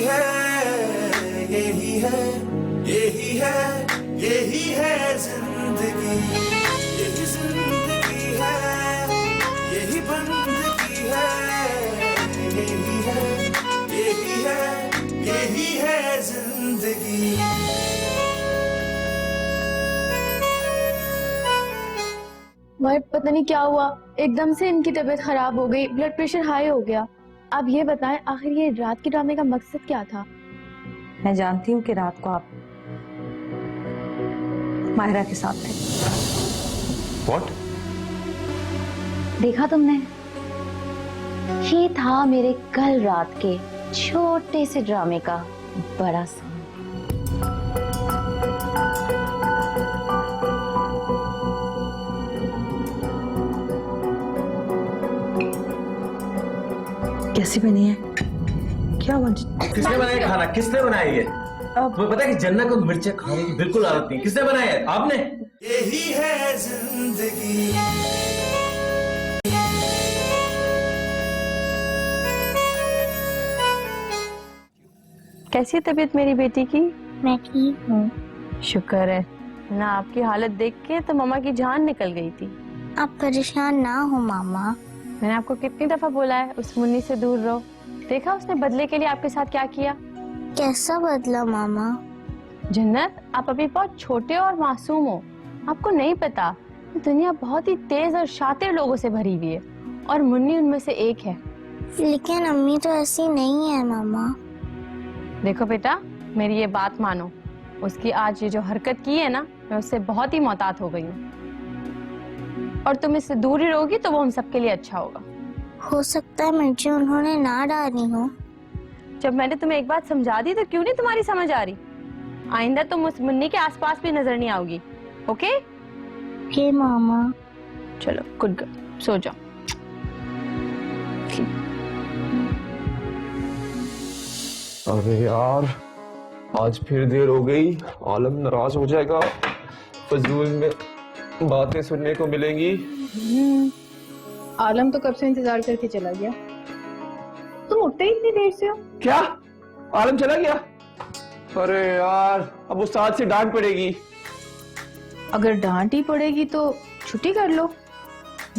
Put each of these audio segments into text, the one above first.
है, यही है, यही है, यही है जिंदगी, यही जिंदगी है, यही बंदगी है, यही है, यही है, यही है जिंदगी। भाई पता नहीं क्या हुआ, एकदम से इनकी तबीयत खराब हो गई, ब्लड प्रेशर हाई हो गया। आप ये बताएं, आखिर ये रात के ड्रामे का मकसद क्या था? मैं जानती हूँ कि रात को आप माहिरा के साथ थे। What? देखा तुमने? ये था मेरे कल रात के छोटे से ड्रामे का बड़ा सा। कैसी बनी है? क्या बन? किसने बनाया खाना? किसने बनाया ये? तुम्हें पता है कि जन्नत को मिर्चें खाने की बिल्कुल आदत नहीं। किसने बनाया है? आपने? यही है जिंदगी। कैसी तबीयत मेरी बेटी की? मैं ठीक हूँ। शुक्र है ना, आपकी हालत देख के तो मामा की जान निकल गई थी। आप परेशान ना हो मामा। मैंने आपको कितनी दफा बोला है उस मुन्नी से दूर रहो। देखा उसने बदले के लिए आपके साथ क्या किया। कैसा बदला मामा? जन्नत, आप अभी बहुत छोटे और मासूम हो, आपको नहीं पता दुनिया बहुत ही तेज और शातिर लोगों से भरी हुई है और मुन्नी उनमें से एक है। लेकिन अम्मी तो ऐसी नहीं है मामा। देखो बेटा, मेरी ये बात मानो, उसकी आज ये जो हरकत की है ना, मैं उससे बहुत ही मोहतात हो गई हूँ और तुम इससे दूर ही रहोगी तो वो हम सबके लिए अच्छा होगा। हो सकता है मिर्ची उन्होंने ना डाली हो। जब मैंने तुम्हें एक बात समझा दी तो क्यों नहीं तुम्हारी समझ आ रही? आइंदा तुम उस मुन्नी के आसपास भी नजर नहीं आओगी। ओके? हे मामा। चलो गुड गर्ल, सो जाओ। अरे यार, आज फिर देर हो गई। आलम नाराज हो जाएगा, फजूल में बातें सुनने को मिलेंगी। आलम तो कब से इंतजार करके चला गया। तुम उठते ही इतनी देर से हो? क्या? आलम चला गया? अरे यार, अब उस्ताद से डांट पड़ेगी। अगर डांट ही पड़ेगी तो छुट्टी कर लो।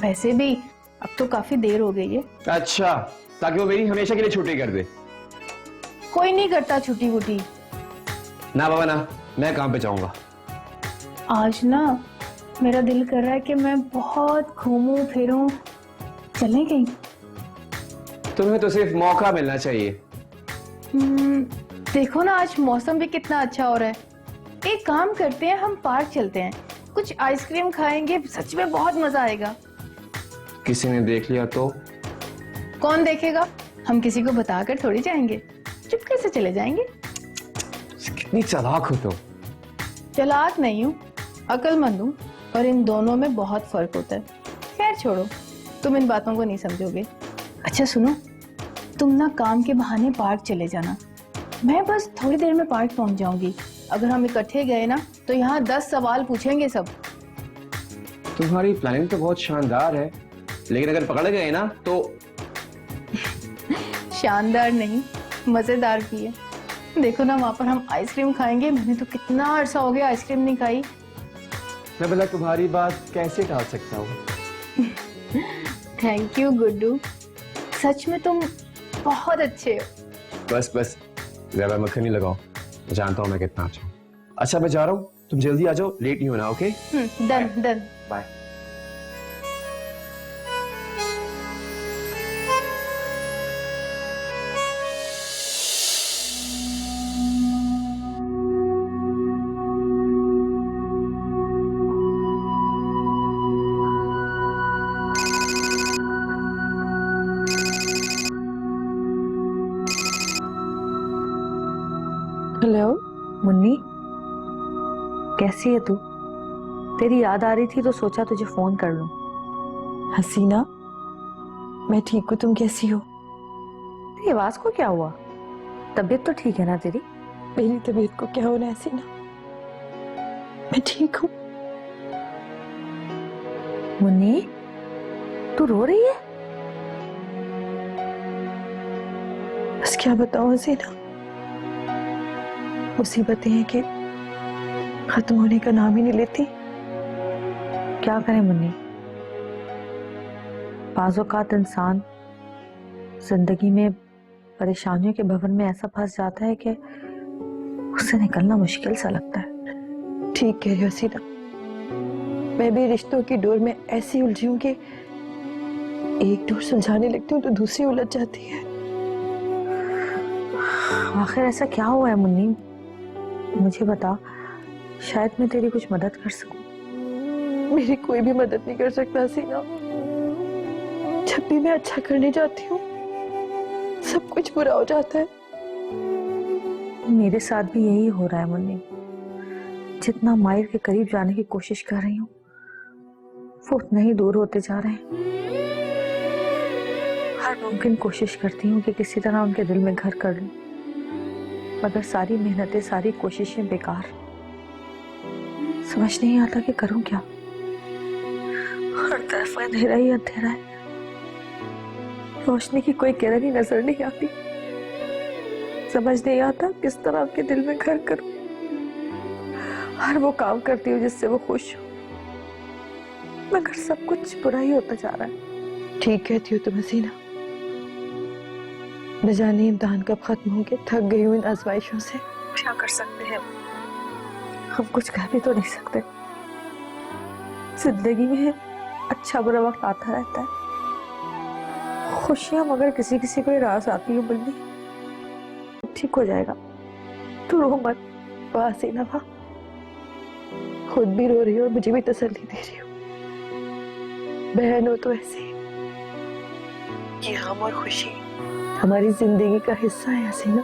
वैसे भी अब तो काफी देर हो गई है। अच्छा, ताकि वो मेरी हमेशा के लिए छुट्टी कर दे। कोई नहीं करता छुट्टी वुट्टी। ना बाबा ना, मैं काम पे जाऊंगा। आज ना मेरा दिल कर रहा है कि मैं बहुत घूमूं फिरूं। चलें कहीं? तुम्हें तो सिर्फ मौका मिलना चाहिए। देखो ना, आज मौसम भी कितना अच्छा हो रहा है। एक काम करते हैं, हम पार्क चलते हैं, कुछ आइसक्रीम खाएंगे, सच में बहुत मजा आएगा। किसी ने देख लिया तो? कौन देखेगा? हम किसी को बताकर थोड़ी जाएंगे, चुपके से चले जाएंगे। कितनी चालाक हो तुम। चालाक नहीं हूँ, अक्लमंद हूँ, और इन दोनों में बहुत फर्क होता है। खैर छोड़ो, तुम इन बातों को नहीं समझोगे। अच्छा सुनो, तुम ना काम के बहाने पार्क चले जाना, मैं बस थोड़ी देर में पार्क पहुंच जाऊंगी। अगर हम इकट्ठे गए ना तो यहाँ 10 सवाल पूछेंगे सब। तुम्हारी प्लानिंग तो बहुत शानदार है, लेकिन अगर पकड़ गए ना तो? शानदार नहीं, मजेदार भी है। देखो ना, वहां पर हम आइसक्रीम खाएंगे। मैंने तो कितना अरसा हो गया आइसक्रीम नहीं खाई। मैं भला तुम्हारी बात कैसे टाल सकता हूँ? थैंक यू गुड्डू, सच में तुम बहुत अच्छे हो। बस बस, ज्यादा मक्खन नहीं लगाओ, जानता हूँ मैं कितना अच्छा हूँ। अच्छा मैं जा रहा हूँ, तुम जल्दी आ जाओ, लेट नहीं होना। Okay? Done done. Bye. Hello Munni, कैसी है तू? तेरी याद आ रही थी तो सोचा तुझे फोन कर लूं। हसीना, मैं ठीक हूँ, तुम कैसी हो? तेरी आवाज को क्या हुआ? तबीयत तो ठीक है ना तेरी? मेरी तबीयत को क्या होना है हसीना, मैं ठीक हूँ। मुन्नी, तू रो रही है? बस क्या बताऊं हसीना, मुसीबतें हैं कि खत्म होने का नाम ही नहीं लेती। क्या करें मुन्नी, बाज़ औक़ात इंसान जिंदगी में परेशानियों के भंवर में ऐसा फंस जाता है कि उससे निकलना मुश्किल सा लगता है। ठीक कह रही हो हसीना, मैं भी रिश्तों की डोर में ऐसी उलझी हूं कि एक डोर सुलझाने लगती हूँ तो दूसरी उलझ जाती है। आखिर ऐसा क्या हुआ है मुन्नी, मुझे बता, शायद मैं तेरी कुछ मदद कर सकूं। मेरी कोई भी मदद नहीं कर सकता हसीना। जब भी मैं अच्छा करने जाती हूँ सब कुछ बुरा हो जाता है। मेरे साथ भी यही हो रहा है मुन्नी। जितना माहिर के करीब जाने की कोशिश कर रही हूँ वो उतना ही दूर होते जा रहे हैं। हर मुमकिन कोशिश करती हूँ कि किसी तरह उनके दिल में घर कर लूं, मगर सारी मेहनतें, सारी कोशिशें बेकार। समझ नहीं आता कि करूं क्या। हर तरफ अंधेरा ही अंधेरा है, रोशनी की कोई किरण ही नजर नहीं आती। समझ नहीं आता किस तरह उनके दिल में घर करूं। हर वो काम करती हूँ जिससे वो खुश हो, मगर सब कुछ बुरा ही होता जा रहा है। ठीक कहती हो तुम हसीना, न जाने इम्तिहान कब खत्म होंगे। थक गई हूँ इन आजमाइशों से। क्या कर सकते हैं हम कुछ कह भी तो नहीं सकते। जिंदगी में अच्छा बुरा वक्त आता रहता है, खुशियां मगर किसी किसी को रास आती है। बल्कि ठीक हो जाएगा, तू रो मत। वाह हसीना वाह, खुद भी रो रही हो और मुझे भी तसल्ली दे रही हो। बहन हो तो ऐसे ही। ये गम और खुशी हमारी जिंदगी का हिस्सा है हसीना।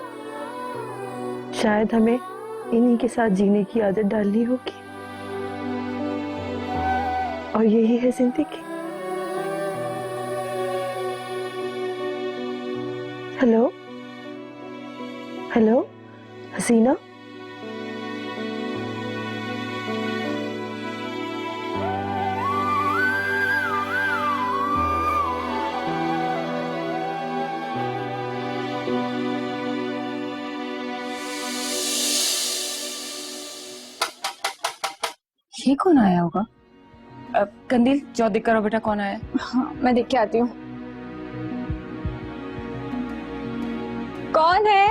शायद हमें इन्हीं के साथ जीने की आदत डालनी होगी, और यही है जिंदगी। हेलो हेलो हसीना, ये कौन आया होगा? कंदील जाओ देख करो बेटा कौन आया। हाँ, मैं देख के आती हूँ। कौन है?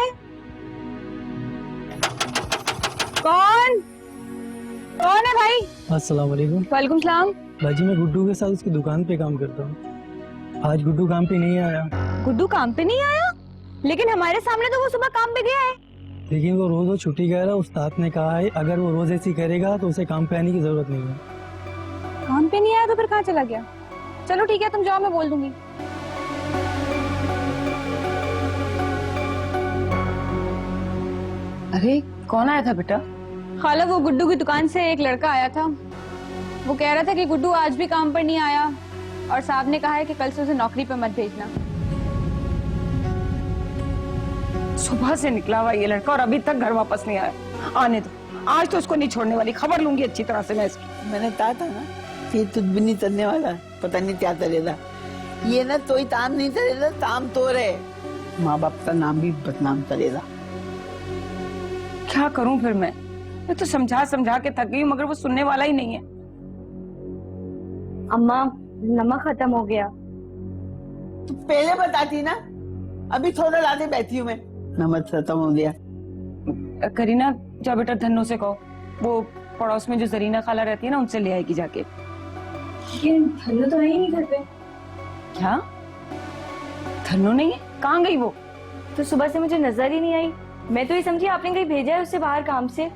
कौन कौन है भाई? अस्सलाम वालेकुम। वालेकुम सलाम। भाजी मैं गुड्डू के साथ उसकी दुकान पे काम करता हूँ। आज गुड्डू काम पे नहीं आया। गुड्डू काम पे नहीं आया? लेकिन हमारे सामने तो वो सुबह काम पे गया है। लेकिन वो रोज छुट्टी कह रहा है। उस्ताद ने कहा है अगर वो रोज ऐसी करेगा तो उसे काम पे आने की जरूरत नहीं है। काम पे नहीं आया तो फिर कहाँ चला गया? चलो ठीक है, तुम जाओ, मैं बोल दूंगी। अरे कौन आया था बेटा? खाला, वो गुड्डू की दुकान से एक लड़का आया था। वो कह रहा था कि गुड्डू आज भी काम पर नहीं आया और साहब ने कहा है कि कल से उसे नौकरी पर मत भेजना। सुबह से निकला हुआ ये लड़का और अभी तक घर वापस नहीं आया। आने दो, आज तो उसको नहीं छोड़ने वाली। खबर लूंगी अच्छी तरह से मैं इसकी। मैंने कहा था ना ये तुझ भी नहीं चलने वाला, पता नहीं क्या करेगा ये ना। तो ही ताम नहीं करेगा, ताम तो रहे, माँ बाप का नाम भी बदनाम करेगा। क्या करूं फिर मैं तो समझा समझा के थक गई हूं, मगर वो सुनने वाला ही नहीं है। अम्मा, नमक खत्म हो गया। तू पहले बताती ना, अभी थोड़ा लाते बैठी हूँ मैं। नमक खत्म हो गया। करीना जा बेटा, धन्नो से कहो वो पड़ोस में जो जरीना खाला रहती है ना, उनसे ले आएगी जाके। धन्नो तो है ही नहीं घर पे। क्या धन्नो नहीं है? कहाँ गई वो? तो सुबह से मुझे नजर ही नहीं आई। मैं तो ये समझी आपने कहीं भेजा है उससे बाहर काम से।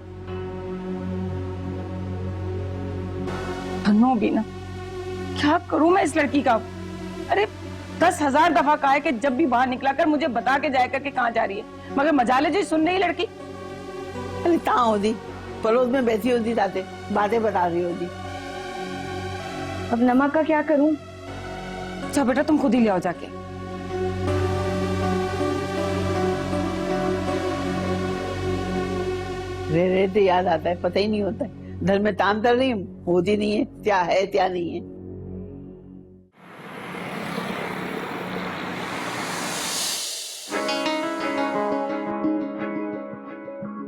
धन्नो भी ना, क्या करूं मैं इस लड़की का? अरे 10,000 दफा कहा है कि जब भी बाहर निकला कर मुझे बता के जाएगा कि कहाँ जा रही है, मगर मजाले जी सुन रही लड़की। अरे कहाँ होती, पड़ोस में बैठी होती, जाते बातें बता रही होती। अब नमक का क्या करूं? अच्छा बेटा तुम खुद ही ले आओ जाके। रे तो याद आता है, पता ही नहीं होता है। घर में काम कर रही हूँ, होती नहीं है, क्या है क्या नहीं है।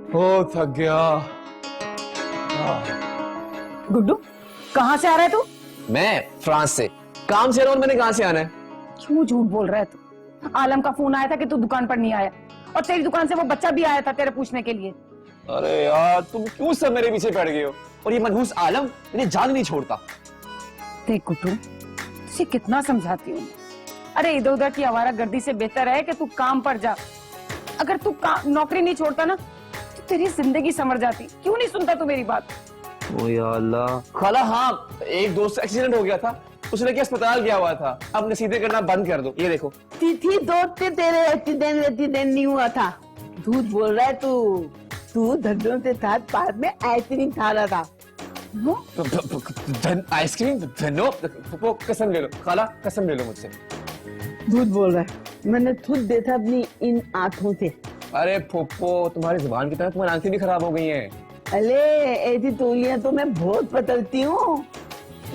ओ थक गया। गुड्डू कहाँ से आ रहा है तू? मैं फ्रांस से। काम से रहा हूँ, मैंने कहाँ से आना है? क्यों झूठ बोल रहा है तू? आलम का फोन आया था कि तू दुकान पर नहीं आया, और तेरी दुकान से वो बच्चा भी आया था तेरे पूछने के लिए। अरे यार तुम क्यों सब मेरे पीछे पड़ गए हो? और ये मनहूस आलम मुझे जान नहीं छोड़ता। देख गुड्डू, तुझे कितना समझाती हूँ। अरे इधर उधर की आवारागर्दी से बेहतर है कि तू काम पर जा। अगर तू नौकरी नहीं छोड़ता ना तो तेरी जिंदगी संवर जाती। क्यों नहीं सुनता तू मेरी बात? ओ या अल्लाह। खाला हाँ, एक दोस्त का एक्सीडेंट हो गया था, उसने के अस्पताल गया हुआ था। अब नसीहतें करना बंद कर दो। ये देखो तिथि दोस्ते तेरे एक्सीडेंट नहीं हुआ था। झूठ बोल रहा है तू धड्डों से साथ पार्क में आइसक्रीम खा रहा था। आइसक्रीम धनो, कसम ले लो खाला, कसम ले लो मुझसे। झूठ बोल रहा है, मैंने खुद देखा अपनी इन आंखों से। अरे फुप्पो, तुम्हारी जुबान की तरह तुम्हारी आंखें भी खराब हो गई हैं। अरे ऐसी तोलियां तो मैं बहुत बदलती हूँ।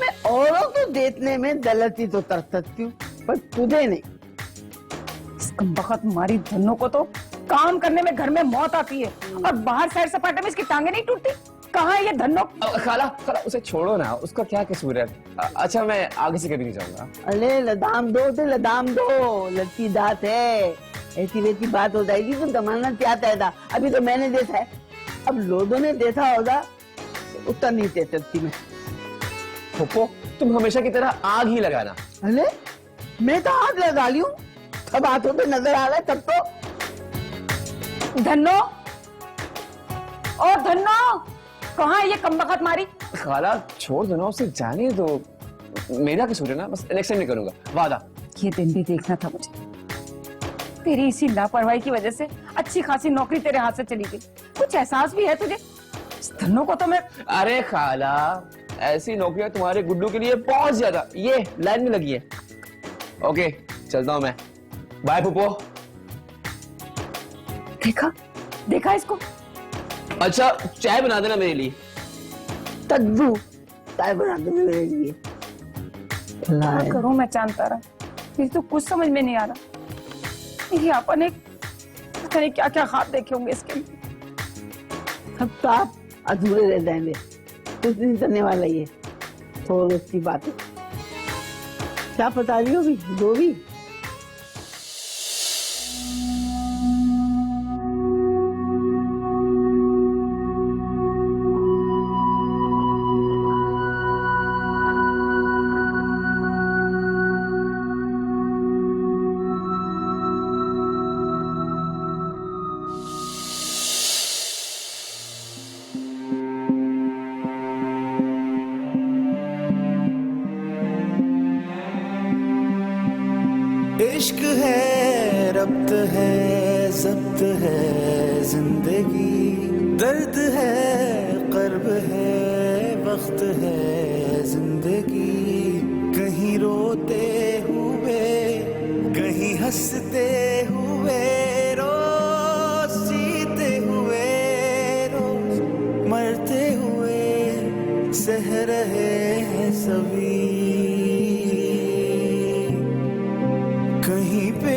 मैं औरों को देखने में गलती तो कर सकती हूँ, पर तुझे नहीं। इस कमबख्त मारी धन्नो को तो काम करने में घर में मौत आती है, और बाहर सैर सपाटे में इसकी टांगे नहीं टूटती। कहाँ है ये धन्नो? खाला खाला उसे छोड़ो ना, उसका क्या कसूर है? अच्छा मैं आगे से कभी नहीं जाऊंगा। अरे लदाम दो, लड़की दांत है। ऐसी वैसी बात हो जाएगी तो जमाना क्या था। अभी तो मैंने देखा है, अब लोगों ने देखा होगा तो उतना नहीं दे सकती मैं। फुप्पो तुम हमेशा की तरह आग ही लगाना। अरे मैं तो आग लगा ली हूँ, सब हाथों पे नजर आ रहा है तब तो। धन्नो, और धन्नो कहाँ है ये कमबख्त मारी? खाला छोड़ दो ना, उसे जाने दो। मेरा कसूर है ना, बस नेक्स्ट टाइम नहीं करूंगा, वादा। ये दिन भी देखना था मुझे। तेरी इसी लापरवाही की वजह से अच्छी खासी नौकरी तेरे हाथ से चली गई। कुछ एहसास भी है तुझे? इस धन्नो को तो मैं। अरे खाला ऐसी नौकरियां तुम्हारे गुड्डू के लिए बहुत ज्यादा ये लाइन में लगी है। ओके चलता हूं मैं, बाय पुप्पो। देखा इसको? अच्छा चाय बना देना मेरे लिए। तद्दू चाय बना दो मेरे लिए। क्या करूं मैं चांद तारा, मुझे तो कुछ समझ में नहीं आ रहा। ये अपन एक पता नहीं क्या क्या ख्वाब देखे होंगे इसके लिए। सब तो आप अधूरे रह जाएंगे, कुछ नहीं करने वाला ये। थोड़ी सी बात क्या बता रही हो भी दो भी। इश्क है, रब्त है, ज़ब्त है जिंदगी, दर्द है, कर्ब है, वक्त है जिंदगी। कहीं रोते हुए, कहीं हंसते हुए, रोज जीते हुए, रोज मरते हुए सह रहे हैं सभी। कहीं पे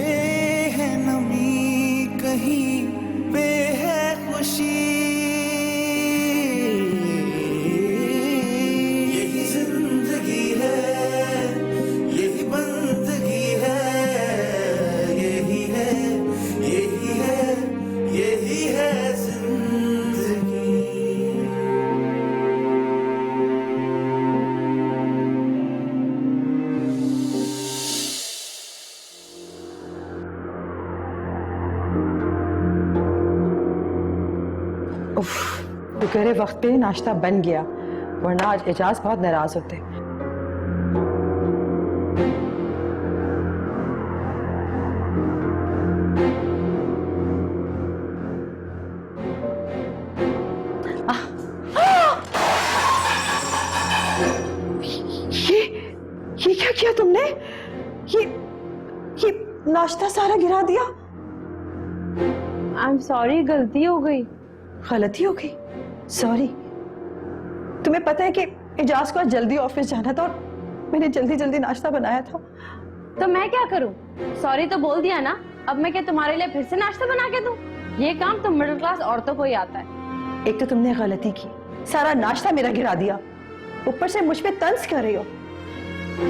है नमी, कहीं पे है खुशी। यही जिंदगी है, यही बंदगी है, यही है, यही है, यही है जिंदगी। दोपहर वक्त पे नाश्ता बन गया, वरना आज एजाज बहुत नाराज होते। ये क्या किया तुमने? ये नाश्ता सारा गिरा दिया। आई एम सॉरी, गलती हो गई। गलती हो गई? सॉरी। तुम्हें पता है कि एजाज को आज जल्दी ऑफिस जाना था और मैंने जल्दी जल्दी नाश्ता बनाया था। तो मैं क्या करूं? सॉरी तो बोल दिया ना, अब मैं क्या तुम्हारे लिए फिर से नाश्ता बना के दूं? ये काम तो मिडिल क्लास औरतों को ही आता है। एक तो तुमने गलती की, सारा नाश्ता मेरा गिरा दिया, ऊपर से मुझ पे तंज कर रही हो।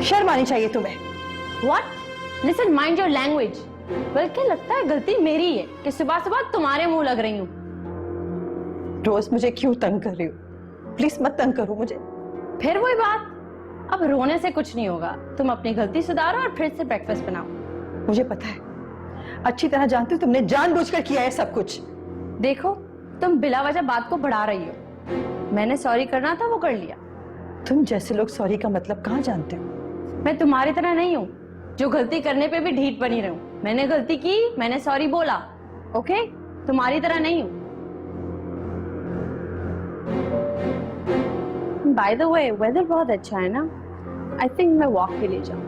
शर्म आनी चाहिए तुम्हें। What? Listen, mind your language. बल्कि लगता है गलती मेरी है कि सुबह सुबह तुम्हारे मुंह लग रही हूँ। रोज मुझे क्यों तंग कर रही हो? प्लीज मत तंग करो मुझे। फिर वही बात, अब रोने से कुछ नहीं होगा। तुम अपनी गलती सुधारो और फिर से ब्रेकफास्ट बनाओ। मुझे पता है, अच्छी तरह जानती हूँ तुमने जानबूझकर किया है सब कुछ। देखो, तुम बिला वजह बात को बढ़ा रही हो। मैंने सॉरी करना था, वो कर लिया। तुम जैसे लोग सॉरी का मतलब कहाँ जानते हो? मैं तुम्हारी तरह नहीं हूँ जो गलती करने पे भी ढीठ बनी रहूं। मैंने गलती की, मैंने सॉरी बोला। ओके, तुम्हारी तरह नहीं हूँ। बाय द वे, वेदर बहुत अच्छा है ना। आई थिंक मैं वॉक के लिए जाऊँ।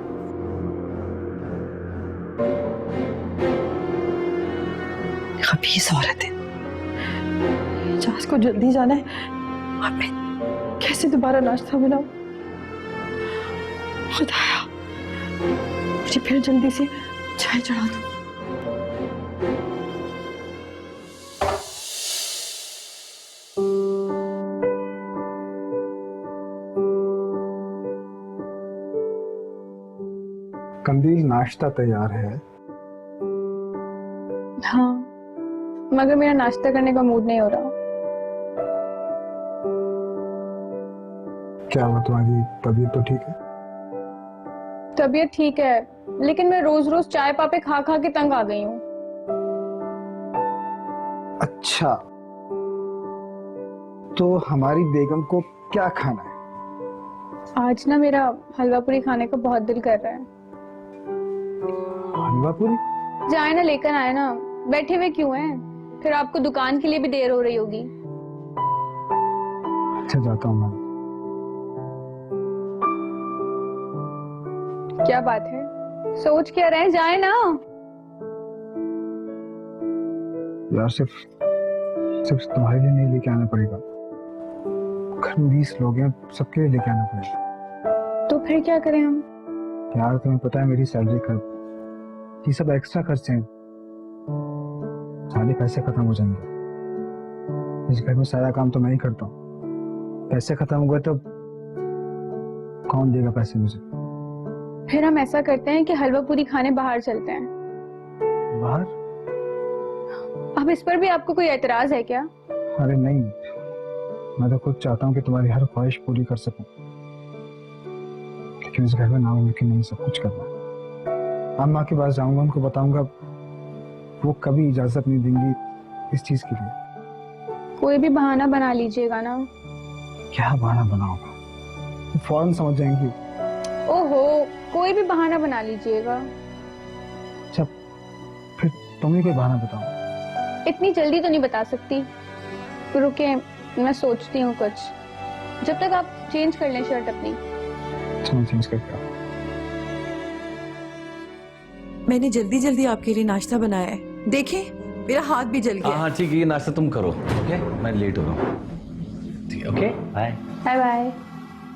खबीस औरत है। जहाज को जल्दी जाना है, अब मैं कैसे दोबारा नाश्ता बनाऊं? खुदाया, मुझे फिर जल्दी से चाय चढ़ा दो। कंदील, नाश्ता तैयार है। हाँ, मगर मेरा नाश्ता करने का मूड नहीं हो रहा। क्या हुआ, तुम्हारी तबीयत तो ठीक है? तबीयत ठीक है, लेकिन मैं रोज रोज चाय पापे खा खा के तंग आ गई हूँ। अच्छा, तो हमारी बेगम को क्या खाना है? आज ना मेरा हलवा पूरी खाने का बहुत दिल कर रहा है। हलवा पूरी? जाए ना, लेकर आए ना। बैठे हुए क्यों हैं? फिर आपको दुकान के लिए भी देर हो रही होगी। अच्छा, जाता हूँ मैं। क्या बात है, सोच क्या रहे? जाए ना। यार, सिर्फ तुम्हारे लिए नहीं लेके आना पड़ेगा। घर में 20 लोग हैं, सबके लिए लेके आना पड़ेगा। तो फिर क्या करें हम? यार, तुम्हें पता है मेरी सैलरी का ये सब एक्स्ट्रा खर्चे हैं, सारे पैसे खत्म हो जाएंगे। इस घर में सारा काम तो मैं ही करता हूँ। पैसे खत्म हो गए तो कौन देगा पैसे मुझे? फिर हम ऐसा करते हैं कि हलवा पूरी खाने बाहर चलते हैं। बाहर? अब इस पर भी आपको कोई एतराज है क्या? अरे नहीं, मैं तो खुद चाहता हूँ कि तुम्हारी हर ख्वाहिश पूरी कर सकूं, लेकिन इस घर में नामुमकिन नहीं सब कुछ करना। अम्मा के पास जाऊंगा, उनको बताऊंगा, वो कभी इजाजत नहीं देंगी इस चीज के लिए। कोई भी बहाना बना लीजिएगा ना। क्या बहाना बनाऊंगा? वो फौरन समझ जाएंगी। ओहो, कोई भी बहाना बना लीजिएगा। अच्छा, फिर तुम ही कोई बहाना बताओ। इतनी जल्दी तो नहीं बता सकती, तो रुके, मैं सोचती हूँ कुछ। जब तक आप चेंज कर लें शर्ट अपनी। चलो, चेंज करके आओ। मैंने जल्दी जल्दी आपके लिए नाश्ता बनाया है, देखें मेरा हाथ भी जल गया। हाँ ठीक है, ये नाश्ता तुम करो। ओके, मैं लेट हो रहा हूँ। ठीक है, ओके, बाय बाय बाय।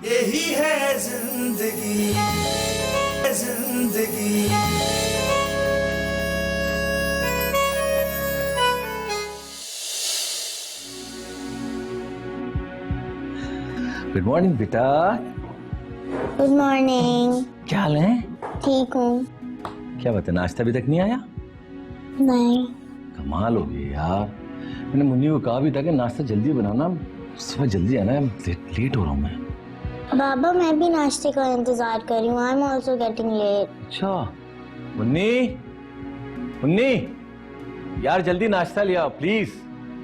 यही है जिंदगी, जिंदगी। गुड मॉर्निंग बेटा। Good morning. क्या हाल है? ठीक हूँ। क्या बात है, नाश्ता अभी तक नहीं आया? नहीं। कमाल हो गई यार। मैंने मुन्नी को कहा भी था कि नाश्ता जल्दी बनाना, सुबह जल्दी आना है। लेट हो रहा हूँ मैं। बाबा, मैं भी नाश्ते का इंतजार कर रही हूँ। I am also getting late. अच्छा, मुन्नी, मुन्नी यार जल्दी नाश्ता ले आओ प्लीज,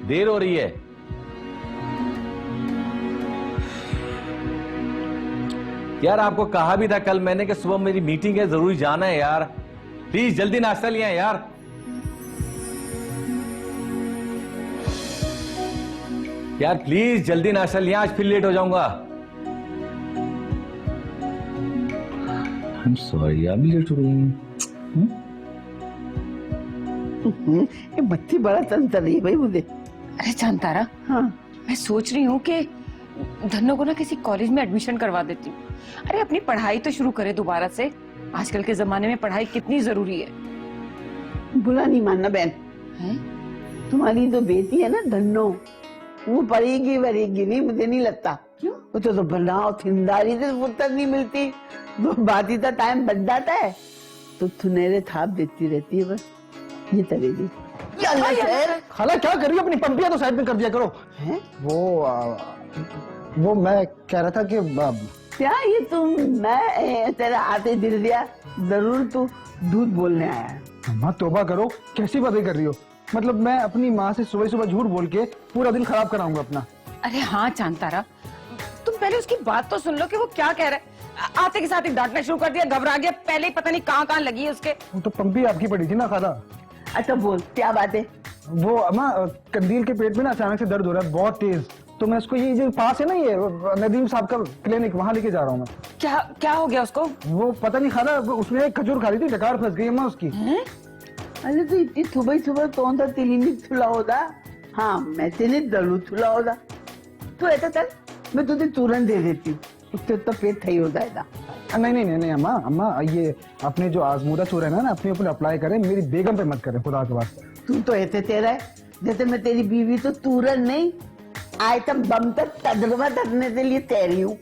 देर हो रही है। यार आपको कहा भी था कल मैंने कि सुबह मेरी मीटिंग है, जरूरी जाना है यार। प्लीज जल्दी नाश्ता ले आए यार। यार प्लीज जल्दी नाश्ता ले आए, आज फिर लेट हो जाऊंगा। I'm sorry, यार भी लेट हो रही हूँ। ये बच्ची बड़ा तंग कर रही है भाई मुझे। अरे जानतारा, हाँ, मैं सोच रही हूँ कि धन्नो को ना किसी कॉलेज में एडमिशन करवा देती हूँ। अरे अपनी पढ़ाई तो शुरू करे दोबारा से। आजकल के जमाने में पढ़ाई कितनी जरूरी है। बुरा नहीं मानना बहन। हैं? तुम्हारी तो बेटी है ना धन्नो, वो पढ़ेगी वरेगी नहीं, मुझे नहीं लगता। क्यों? वो तो बनाओ थिंदारी से फुर्सत नहीं मिलती, वो बाती का टाइम बन जाता है तो थुनेरे थाप देती रहती है बस। ये तरेगी खाला क्या कर रही हो? अपनी पंपियां तो साइड में कर दिया करो। हैं? वो मैं कह रहा था कि क्या ये तुम, मैं तेरा आते दिल दिया, जरूर तू दूध बोलने आया है। अम्मा तौबा करो, कैसी बातें कर रही हो? मतलब मैं अपनी माँ से सुबह सुबह झूठ बोल के पूरा दिन खराब कराऊंगा अपना? अरे हाँ चांतारा, तुम पहले उसकी बात तो सुन लो कि वो क्या कह रहा है। आते के साथ ही डांटना शुरू कर दिया, घबरा गया, पहले ही पता नहीं कहाँ लगी है उसके। वो तो पंपी आपकी पड़ी थी ना खाला। अच्छा बोल क्या बात है? वो अम्मा कंदील के पेट में ना अचानक से दर्द हो रहा है बहुत तेज, तो मैं उसको ये जो पास है ना ये नदीम साहब का क्लिनिक, वहाँ लेके जा रहा हूँ मैं। क्या हो गया उसको? वो पता नहीं खाला, उसने एक खजूर खा ली थी, डकार फंस गई अम्मा उसकी। अरे तो इतनी सुबह तो तिली थुला होता। हाँ मैं तेने दलू थुला होता। तो ऐसा चल मैं तुझे चूरन दे देती हूँ, उससे तो पेट सही हो जाएगा। नहीं अम्मा ये अपने जो आजमूदा चूरन है ना अपने ऊपर अप्लाई करें, मेरी बेगम पे मत करें खुदा के वास्ते। तू तो ऐसे तेरा है जैसे मैं तेरी बीवी तो चूरन नहीं आइटम बम तक तजर्बा करने के लिए तैयारी हूँ।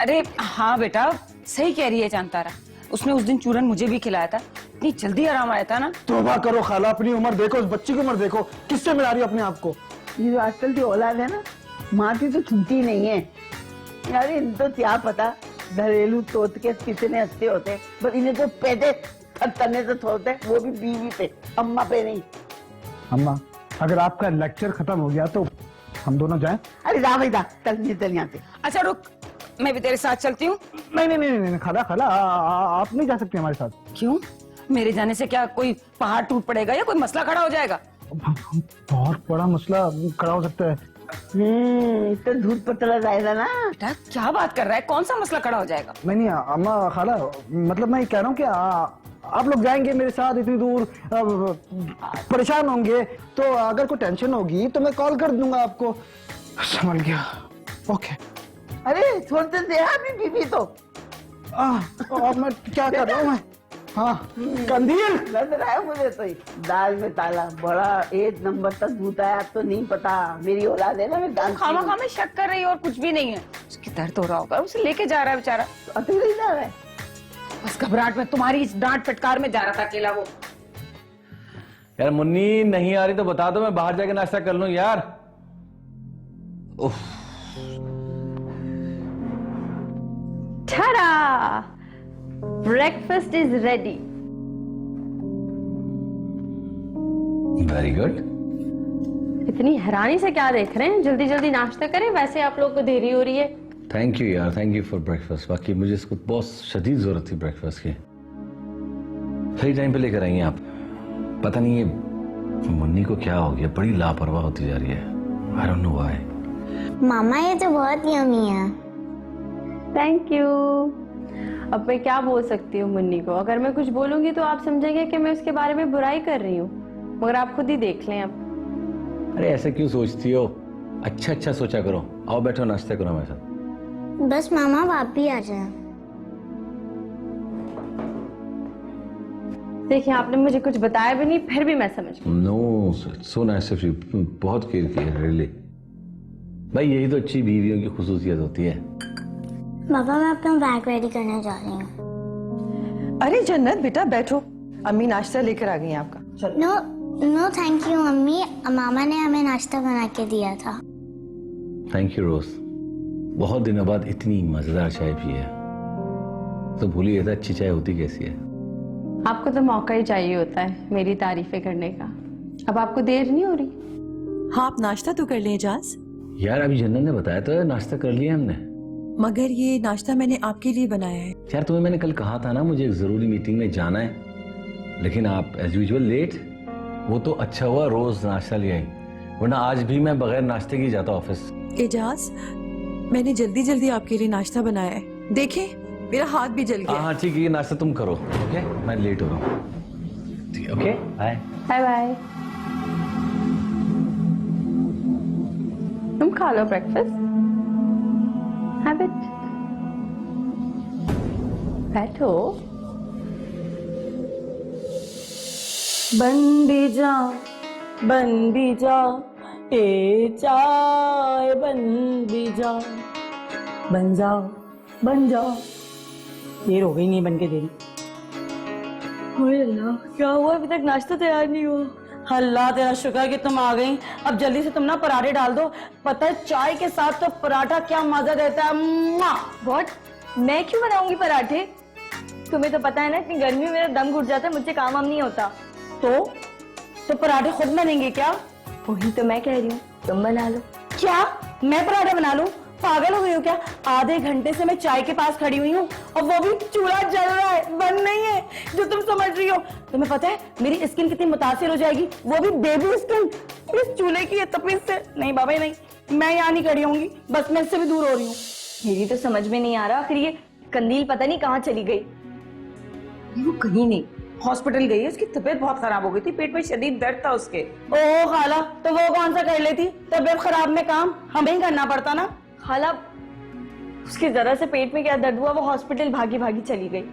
अरे हाँ बेटा सही कह रही है चांतारा, उसने उस दिन चूरन मुझे भी खिलाया था, इतनी जल्दी आराम आया था ना। तौबा करो खाला, अपनी उम्र देखो, उस बच्ची की उम्र देखो, किससे मिला रही हो अपने आप को? ये जो आजकल की औलाद है ना, माँ की तो छुट्टी नहीं है यार। इन तो क्या पता घरेलू तोत के कितने अच्छे होते, पर इन्हें तो पैदे करने से होते, वो भी बीवी पे, अम्मा पे नहीं। अम्मा अगर आपका लेक्चर खत्म हो गया तो हम दोनों जाएं? अरे जा भाई चल यहाँ से। अच्छा रुक, मैं भी तेरे साथ चलती हूँ। नहीं खाला आप नहीं जा सकते हमारे साथ। क्यों? मेरे जाने से क्या कोई पहाड़ टूट पड़ेगा या कोई मसला खड़ा हो जाएगा? बहुत बड़ा मसला खड़ा हो सकता है। तो दूध पतला जाएगा ना। बेटा क्या बात कर रहा है, कौन सा मसला खड़ा हो जाएगा? नहीं अम्मा खाला, मतलब मैं कह रहा हूँ कि आप लोग जाएंगे मेरे साथ इतनी दूर, परेशान होंगे, तो अगर कोई टेंशन होगी तो मैं कॉल कर दूंगा आपको। समझ गया, ओके। अरे छोड़ते दे अभी बीबी तो। अब मैं क्या कर रहा हूँ मैं? हाँ कंदील लग रहा है मुझे तो दाल में ताला, बड़ा 1 नंबर तक दूध आया तो नहीं पता। मेरी औलाद है ना, मैं खामा में शक कर रही है और कुछ भी नहीं है। उसकी दर्द हो रहा होगा, उसे लेके जा रहा है बेचारा। अकेले जा रहा है? बस घबराहट में तुम्हारी इस डांट फटकार में जा रहा था अकेला वो। यार मुन्नी नहीं आ रही तो बता दो, मैं बाहर जाके नाश्ता कर लूं यार। Ta-da! Breakfast is ready. Very good. इतनी हैरानी से क्या देख रहे हैं? जल्दी जल्दी नाश्ता करें, वैसे आप लोग को देरी हो रही है। थैंक यू यार, थैंक यू फॉर ब्रेकफास्ट। बाकी मुझे इसको बहुत शदीद जरूरत थी ब्रेकफास्ट की। सही टाइम पे लेकर आई हैं आप। पता नहीं ये मुन्नी को क्या हो गया, बड़ी लापरवाह होती जा रही है। I don't know why. मामा ये तो बहुत यमी है। Thank you. अब मैं क्या बोल सकती हूँ मुन्नी को? अगर मैं कुछ बोलूंगी तो आप समझेंगे कि मैं उसके बारे में बुराई कर रही हूँ, मगर आप खुद ही देख लें अब। अरे ऐसे क्यों सोचती हो? अच्छा सोचा करो। आओ बैठो, नाश्ता करो मेरे साथ। बस मामा आप भी आ जाए। देखिए आपने मुझे कुछ बताया भी नहीं, फिर भी मैं समझ गई। No so nice of you, बहुत केयर की है रियली। भाई यही तो अच्छी बीवियों की खुसूसियत होती है। पापा मैं अपना बैग रेडी करने जा रही हूँ। अरे जन्नत बेटा बैठो, अम्मी नाश्ता लेकर आ गई हैं आपका। नो थैंक यू मम्मी, मामा ने हमें नाश्ता बना के दिया था। थैंक यू रोज, बहुत दिनों बाद इतनी मजेदार चाय पी है। तो भूली गई था अच्छी चाय होती कैसी है। आपको तो मौका ही चाहिए होता है मेरी तारीफें करने का। अब आपको देर नहीं हो रही? हाँ आप नाश्ता तो कर लें एजाज। यार अभी जन्नत ने बताया तो नाश्ता कर लिया हमने, मगर ये नाश्ता मैंने आपके लिए बनाया है। यार तुम्हें मैंने कल कहा था ना मुझे एक जरूरी मीटिंग में जाना है, लेकिन आप एज यूजुअल लेट। वो तो अच्छा हुआ रोज नाश्ता ले आई, वरना आज भी मैं बगैर नाश्ते की जाता ऑफिस। एजाज मैंने जल्दी जल्दी आपके लिए नाश्ता बनाया है, देखें मेरा हाथ भी जल गया। हाँ ठीक है, ये नाश्ता तुम करो, ओके? मैं लेट हो रहा हूँ। Okay bye bye bye. तुम खा लो ब्रेकफास्ट, हैव इट। बैठो। बंदी जा बन भी जा ए चाय, बन भी जा, बन जाओ बन जाओ। देर हो गई नहीं बन के देरी। अल्लाह क्या हुआ, अभी तक नाश्ता तैयार नहीं हुआ? अल्लाह तेरा शुक्र कि तुम आ गई। अब जल्दी से तुम ना पराठे डाल दो। पता है चाय के साथ तो पराठा क्या मजा देता है। व्हाट? मैं क्यों बनाऊंगी पराठे? तुम्हें तो पता है ना, इतनी गर्मी में मेरा दम घुट जाता है, मुझसे काम नहीं होता। तो पराठे खुद बनेंगे क्या? वही तो मैं कह रही हूँ, तुम बना लो। क्या मैं पराठे बना लूं? पागल हो गई हो क्या? आधे घंटे से मैं चाय के पास खड़ी हुई हूँ और वो भी चूल्हा जल रहा है, बंद नहीं है जो तुम समझ रही हो। तुम्हें पता है मेरी स्किन कितनी मुतासिर हो जाएगी, वो भी बेबी स्किन, इस चूल्हे की तपीस से। नहीं बाबा नहीं, मैं यहाँ नहीं खड़ी होंगी, बस मैं इससे भी दूर हो रही हूँ। मेरी तो समझ में नहीं आ रहा, आखिर ये कंदील पता नहीं कहाँ चली गई। वो कहीं नहीं, हॉस्पिटल गई है, उसकी तबीयत बहुत खराब हो गई थी, पेट में शदीद दर्द था उसके। ओ खाला, तो वो कौन सा कर लेती? तबीयत खराब में काम हमें ही करना पड़ता ना। खाला, उसके जरा से पेट में क्या दर्द हुआ, वो हॉस्पिटल भागी भागी चली गई।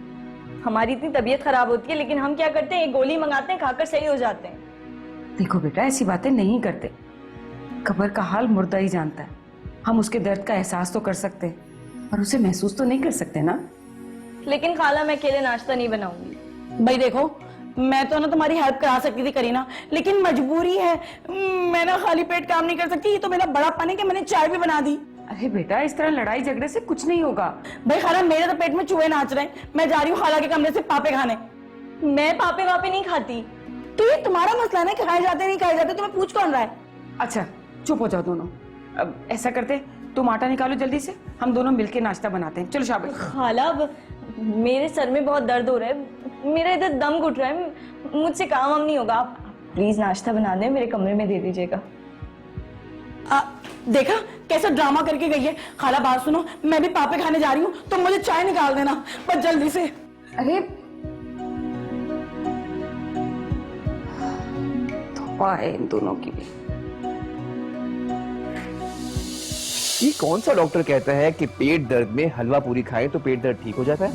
हमारी इतनी तबीयत खराब होती है, लेकिन हम क्या करते हैं, एक गोली मंगाते हैं, खाकर सही हो जाते हैं। देखो बेटा, ऐसी बातें नहीं करते। कब्र का हाल मुर्दा ही जानता है। हम उसके दर्द का एहसास तो कर सकते हैं, पर उसे महसूस तो नहीं कर सकते ना। लेकिन खाला, मैं अकेले नाश्ता नहीं बनाऊंगी। भाई देखो, मैं तो ना तुम्हारी हेल्प करा सकती थी करीना, लेकिन मजबूरी है। मैं ना खाली पेट काम नहीं कर सकती। ये तो मेरा बड़ापन है कि मैंने चाय भी बना दी। अरे बेटा, इस तरह लड़ाई झगड़े से कुछ नहीं होगा। भाई खाला, मेरे तो पेट में चूहे नाच रहे हैं। मैं जा रही हूँ खाला के कमरे से पापे खाने। मैं पापे वापे नहीं खाती। तो ये तुम्हारा मसला है ना, खाए जाते नहीं खाए जाते, तुम्हें पूछ कौन रहा है? अच्छा चुप हो जाओ दोनों। अब ऐसा करते, तुम आटा निकालो जल्दी से, हम दोनों मिलके नाश्ता बनाते हैं। चलो शाबाश। खाला, अब मेरे सर में बहुत दर्द हो रहा है, मेरा इधर दम घुट रहा है, मुझसे काम नहीं होगा। आप प्लीज नाश्ता बना दें, मेरे कमरे में दे दीजिएगा। देखा कैसा ड्रामा करके गई है। खाला बात सुनो, मैं भी पापे खाने जा रही हूँ, तुम मुझे चाय निकाल देना बस जल्दी से। अरे धोपा है इन दोनों की भी। ये कौन सा डॉक्टर कहता है कि पेट दर्द में हलवा पूरी खाएं तो पेट दर्द ठीक हो जाता है?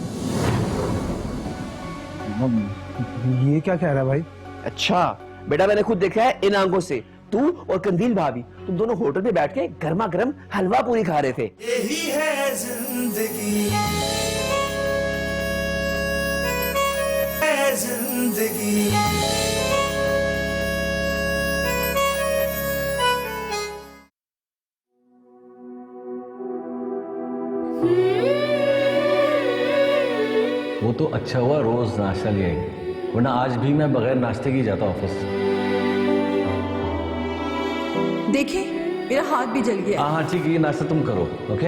ये क्या कह रहा है भाई? अच्छा बेटा, मैंने खुद देखा है इन आंखों से। तू और कंदील भाभी, तुम दोनों होटल पे बैठ के गर्मा गर्म हलवा पूरी खा रहे थे। यही है जिंदगी, है जिंदगी। वो तो अच्छा हुआ रोज नाश्ता ले आई, वरना आज भी मैं बगैर नाश्ते की जाता ऑफिस। देखिए मेरा हाथ भी जल गया। हाँ ठीक है, ये नाश्ता तुम करो। ओके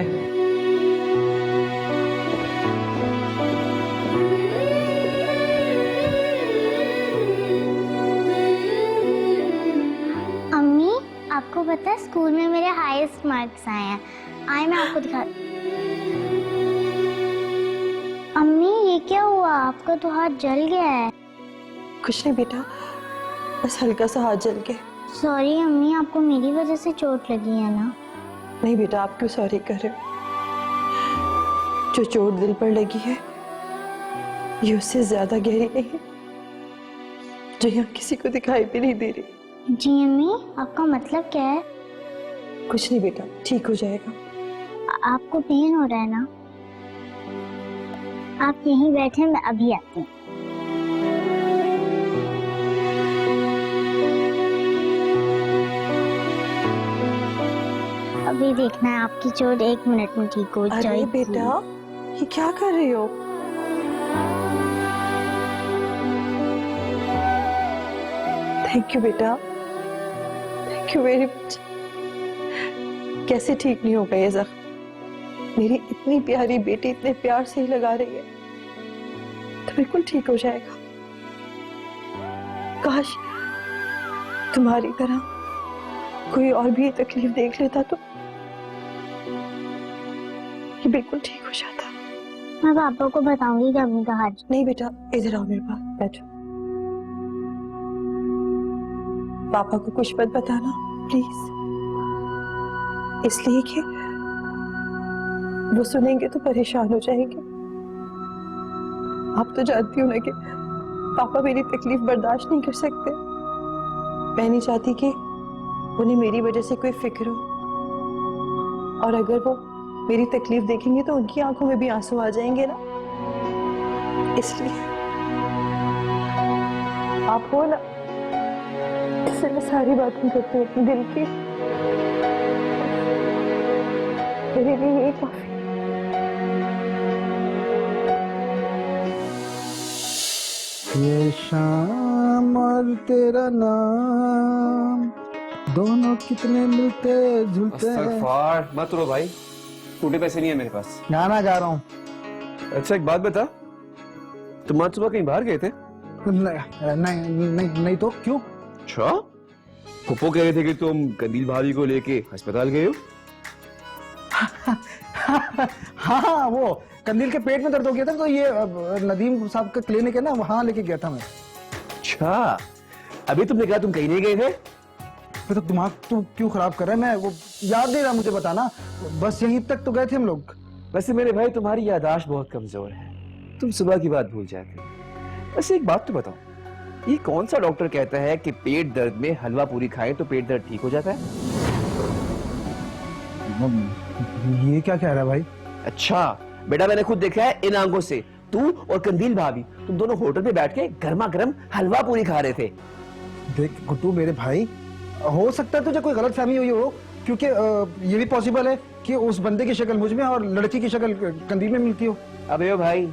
अम्मी, आपको पता है स्कूल में मेरे हाईएस्ट मार्क्स आए हैं। आए मैं आपको दिखा। अम्मी ये क्या हुआ, आपका तो हाथ जल गया है। कुछ नहीं बेटा, बस हल्का सा हाथ जल गया। सॉरी अम्मी, आपको मेरी वजह से चोट लगी है ना? नहीं बेटा, आप क्यों सॉरी कर रहे हो? जो चोट दिल पर लगी है ये उससे ज्यादा गहरी नहीं है, जो यहाँ किसी को दिखाई भी नहीं दे रही। जी अम्मी, आपका मतलब क्या है? कुछ नहीं बेटा, ठीक हो जाएगा। आपको पेन हो रहा है ना? आप यहीं बैठे, मैं अभी आती हूँ। अभी देखना है आपकी चोट 1 मिनट में ठीक हो जाएगी। अरे बेटा, ये क्या कर रही हो? थैंक यू बेटा, थैंक यू वेरी मच। कैसे ठीक नहीं होगा ये जख्म? मेरी इतनी प्यारी बेटी इतने प्यार से ही लगा रही है, तो बिल्कुल ठीक हो जाएगा। काश तुम्हारी तरह कोई और भी तकलीफ देख लेता तो ये बिल्कुल ठीक हो जाता। मैं पापा को बताऊंगी कि अम्मी का हाथ। नहीं बेटा, इधर आओ मेरे पास, बैठो। पापा को कुछ मत बताना प्लीज, इसलिए कि वो सुनेंगे तो परेशान हो जाएंगे। आप तो जानती हो ना कि पापा मेरी तकलीफ बर्दाश्त नहीं कर सकते। मैं नहीं चाहती कि उन्हें मेरी वजह से कोई फिक्र हो, और अगर वो मेरी तकलीफ देखेंगे तो उनकी आंखों में भी आंसू आ जाएंगे ना, इसलिए आप हो ना, इससे मैं सारी बातें करती हूँ अपने दिल की, मेरे लिए यही काफी। ये शाम और तेरा नाम दोनों कितने मिलते जुलते हैं। इस्तगफार मत रो भाई, टूटे पैसे नहीं है मेरे पास। गाना गा रहा हूँ। अच्छा एक बात बता, तुम आज सुबह कहीं बाहर गए थे? नहीं तो क्यों? अच्छा, फुप्पो कह रहे थे कि तुम कंदील भाभी को लेके अस्पताल गए हो। हाँ वो कंदील के पेट में दर्द हो गया था, तो ये नदीम साहब का क्लिनिक है ना, वहां लेके गया था मैं। अच्छा, अभी तुमने कहा तुम कहीं नहीं गए थे? तो दिमाग तू क्यों खराब कर रहा है? मैं वो याद नहीं रहा मुझे, बताना। बस यहीं तक तो गए थे हम लोग। वैसे मेरे भाई तुम्हारी याददाश्त बहुत कमजोर है, तुम सुबह की बात भूल जाते हो। वैसे एक बात तो बताओ, ये कौन सा डॉक्टर कहता है कि पेट दर्द में हलवा पूरी खाएं तो पेट दर्द ठीक हो जाता है? ये क्या कह रहा है भाई? अच्छा बेटा, मैंने खुद देखा है इन आंखों से, तू और कंदील भाभी तुम दोनों होटल में बैठ के गर्मा गर्म हलवा पूरी खा रहे थे। देख गुड्डू मेरे भाई, हो सकता है तुझे कोई गलत फहमी हुई हो, क्योंकि ये भी पॉसिबल है कि उस बंदे की शक्ल मुझ में और लड़की की शक्ल कंदील में मिलती हो। अबे ओ भाई,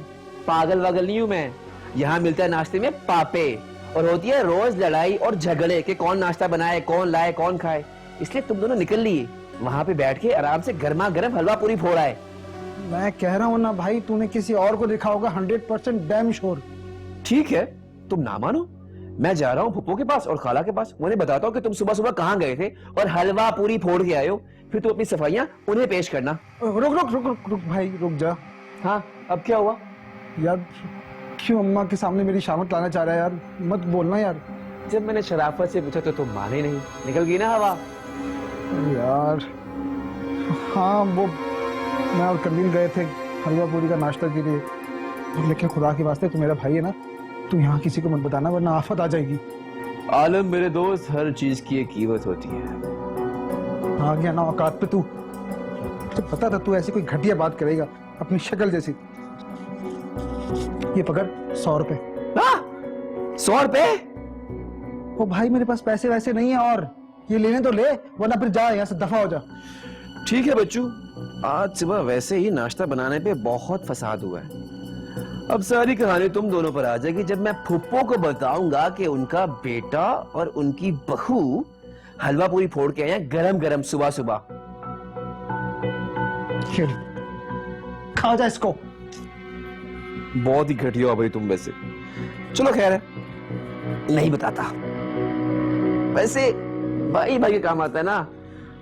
पागल वागल नहीं हूं मैं। यहाँ मिलता है नाश्ते में पापे, और होती है रोज लड़ाई और झगड़े कि कौन नाश्ता बनाए, कौन लाए, कौन खाए। इसलिए तुम दोनों निकल लिए, वहां पे बैठ के आराम से गर्मा गर्म हलवा पूरी फोड़ा है। मैं कह रहा हूँ ना भाई, तूने किसी और को देखा होगा, 100% डैम श्योर। ठीक है, तुम ना मानो, मैं जा रहा हूँ फुप्पो के पास और खाला के पास, उन्हें बताता हूँ कि तुम सुबह सुबह कहाँ गए थे और हलवा पूरी फोड़ के आए हो। फिर तुम अपनी सफाइयाँ उन्हें पेश करना। रुक रुक रुक रुक रुक भाई, रुक जा। हाँ, अब क्या हुआ? यार क्यों अम्मा के सामने मेरी शामत लाना चाह रहा है यार? मत बोलना यार। जब मैंने शराफत से पूछा तो तुम माने नहीं, निकल गई ना हवा। यार हाँ, वो मैं और कंदील गए थे हलवा पूरी का नाश्ता के लिए, लेकिन खुदा के वास्ते तू मेरा भाई है ना, तू यहाँ किसी को मत बताना वरना आफत आ जाएगी। आलम मेरे दोस्त, हर चीज की एक कीमत होती है। आ गया ना औकात पे तू। तो पता था तू ऐसी कोई घटिया बात करेगा, अपनी शक्ल जैसी। ये पकड़ 100 रुपए। 100 रुपए? ओ भाई मेरे पास पैसे वैसे नहीं है, और ये लेने तो ले, वरना फिर जा यहाँ से दफा हो जा। ठीक है बच्चू, आज सुबह वैसे ही नाश्ता बनाने पे बहुत फसाद हुआ है। अब सारी कहानी तुम दोनों पर आ जाएगी जब मैं फुप्पो को बताऊंगा कि उनका बेटा और उनकी बहू हलवा पूरी फोड़ के आए हैं गरम गरम सुबह सुबह। खा जा इसको। बहुत ही घटिया हो भाई तुम वैसे। चलो खैर है, नहीं बताता। वैसे भाई भाई के काम आता है ना।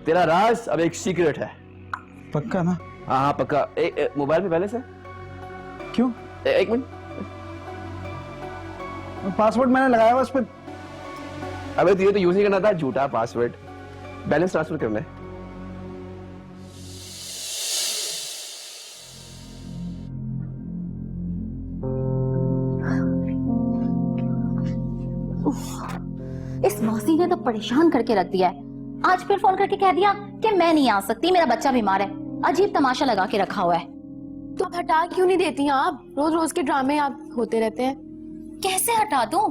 तेरा राज अब एक सीक्रेट है। पक्का ना? हाँ हाँ पक्का। मोबाइल में बैलेंस है? क्यों? एक मिनट, पासवर्ड मैंने लगाया हुआ उस पर। अबे तुझे तो यूज नहीं करना था, झूठा पासवर्ड। बैलेंस ट्रांसफर करना है। इस मौसी ने तो परेशान करके रख दिया है। आज फिर फोन करके कह दिया कि मैं नहीं आ सकती, मेरा बच्चा बीमार है। अजीब तमाशा लगा के रखा हुआ है। तो हटा क्यों नहीं देती हैं आप? रोज रोज के ड्रामे आप होते रहते हैं। कैसे हटा दूं?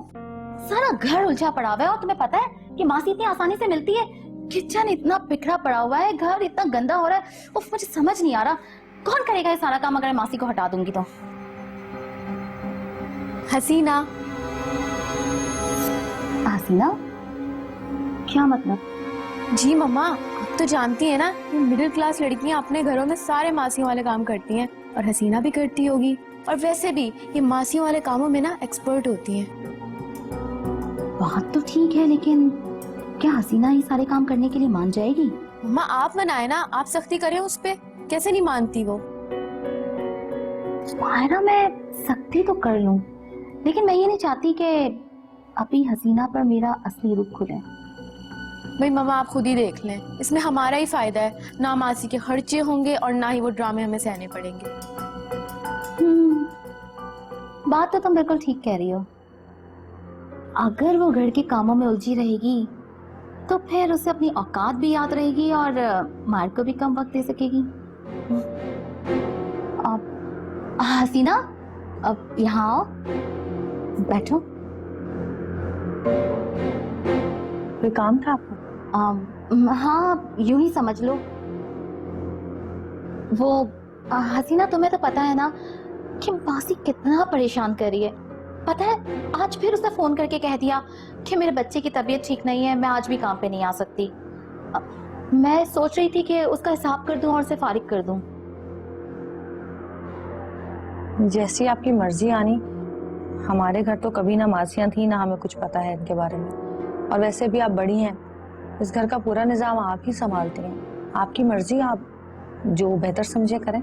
सारा घर उलझा पड़ा हुआ है, और तुम्हें पता है कि मासी इतनी आसानी से मिलती है? किचन इतना बिखरा पड़ा हुआ है, घर इतना गंदा हो रहा है। उफ, मुझे समझ नहीं आ रहा कौन करेगा ये सारा काम अगर मैं मासी को हटा दूंगी तो। हसीना। हसीना? क्या मतलब? जी मम्मा, आप तो जानती है ना, मिडिल क्लास लड़कियां अपने घरों में सारे मासियों वाले काम करती हैं, और हसीना भी करती होगी। और वैसे भी ये मासियों वाले कामों में ना एक्सपर्ट होती हैं। बात तो ठीक है, लेकिन क्या हसीना ये सारे काम करने के लिए मान जाएगी? मम्मा आप मनाए ना, आप सख्ती करें उस पे। कैसे नहीं मानती वो? मायरा, मैं सख्ती तो कर लूं, लेकिन मैं ये नहीं चाहती कि अभी हसीना पर मेरा असली रूप खुले। भाई मम्मा आप खुद ही देख लें, इसमें हमारा ही फायदा है। ना मासी के खर्चे होंगे और ना ही वो ड्रामे हमें सहने पड़ेंगे। बात तो तुम बिल्कुल ठीक कह रही हो, अगर वो घर के कामों में उलझी रहेगी तो फिर उसे अपनी औकात भी याद रहेगी और मार को भी कम वक्त दे सकेगी। अब हसीना, अब यहाँ आओ, बैठो। कोई काम था आपको? हाँ, यूं ही समझ लो। वो हसीना, तुम्हें तो पता है ना कि मासी कितना परेशान कर रही है। पता है, आज फिर उसने फोन करके कह दिया कि मेरे बच्चे की तबीयत ठीक नहीं है, मैं आज भी काम पे नहीं आ सकती। मैं सोच रही थी कि उसका हिसाब कर दूं और उसे फारिग कर दूं। जैसी आपकी मर्जी आनी। हमारे घर तो कभी ना मासियां थी, ना हमें कुछ पता है इनके बारे में। और वैसे भी आप बड़ी हैं, इस घर का पूरा निजाम आप ही संभालती हैं। आपकी मर्जी, आप जो बेहतर समझे करें।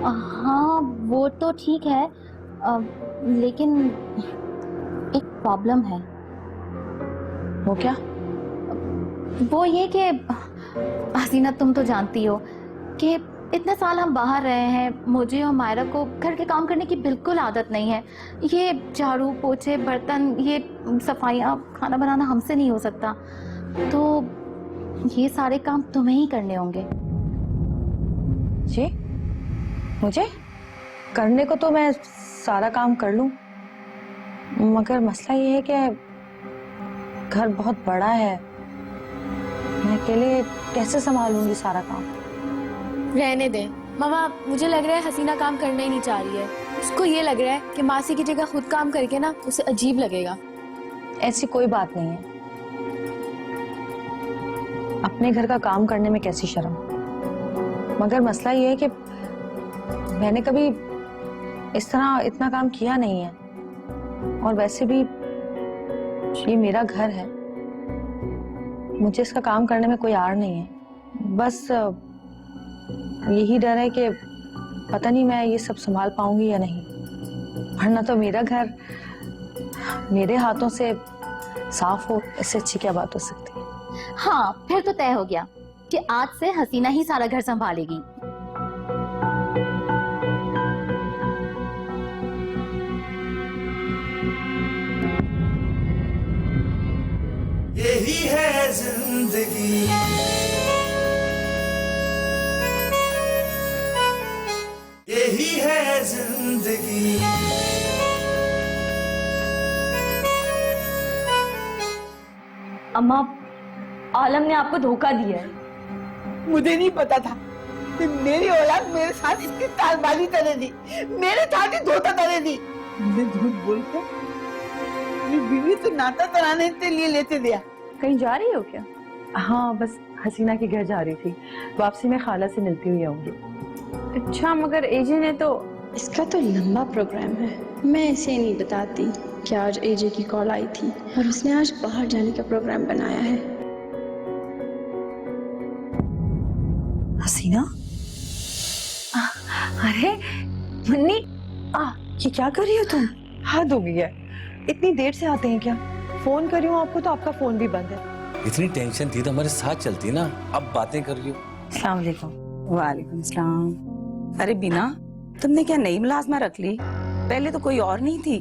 हाँ, वो तो ठीक है, लेकिन एक प्रॉब्लम है। वो क्या? वो ये कि हसीना, तुम तो जानती हो कि इतने साल हम बाहर रहे हैं, मुझे और मायरा को घर के काम करने की बिल्कुल आदत नहीं है। ये झाड़ू, पोछे, बर्तन, ये सफाइयाँ, खाना बनाना हमसे नहीं हो सकता। तो ये सारे काम तुम्हें ही करने होंगे। जी, मुझे करने को तो मैं सारा काम कर लूं, मगर मसला ये है कि घर बहुत बड़ा है, मैं अकेले कैसे संभालूंगी सारा काम। रहने दें मामा, मुझे लग रहा है हसीना काम करना ही नहीं चाह रही है। उसको ये लग रहा है कि मासी की जगह खुद काम करके ना उसे अजीब लगेगा। ऐसी कोई बात नहीं है, अपने घर का काम करने में कैसी शर्म। मगर मसला ये है कि मैंने कभी इस तरह इतना काम किया नहीं है, और वैसे भी ये मेरा घर है, मुझे इसका काम करने में कोई आड़ नहीं है। बस यही डर है कि पता नहीं मैं ये सब संभाल पाऊंगी या नहीं, वरना तो मेरा घर मेरे हाथों से साफ हो, इससे अच्छी क्या बात हो सकती है। हाँ, फिर तो तय हो गया कि आज से हसीना ही सारा घर संभालेगी। यही है जिंदगी, यही है जिंदगी। अम्मा, आलम ने आपको धोखा दिया है। मुझे नहीं पता था कि मेरी औलाद मेरे साथ इसकी तालबाजी करेगी, मेरे साथ ही धोखा करेगी। मुझे झूठ बोलकर मेरी बीवी से नाता कराने के लिए लेते दिया। कहीं जा रही हो क्या? हाँ, बस हसीना के घर जा रही थी, वापसी में खाला से मिलती हुई आऊंगी। अच्छा, मगर एजे ने तो इसका तो लंबा प्रोग्राम है, मैं इसे नहीं बताती कि आज एजे की कॉल आई थी और उसने आज बाहर जाने का प्रोग्राम बनाया है। हसीना, अरे मुन्नी, ये क्या कर रही हो तुम? हद हो गई है, इतनी देर से आते हैं क्या? फोन कर रही हूँ आपको तो आपका फोन भी बंद है। इतनी टेंशन थी तो हमारे साथ चलती ना, अब बातें कर रही हो। अस्सलाम वालेकुम। वालेकुम सलाम। अरे बीना, तुमने क्या नई मुलाजमा रख ली? पहले तो कोई और नहीं थी।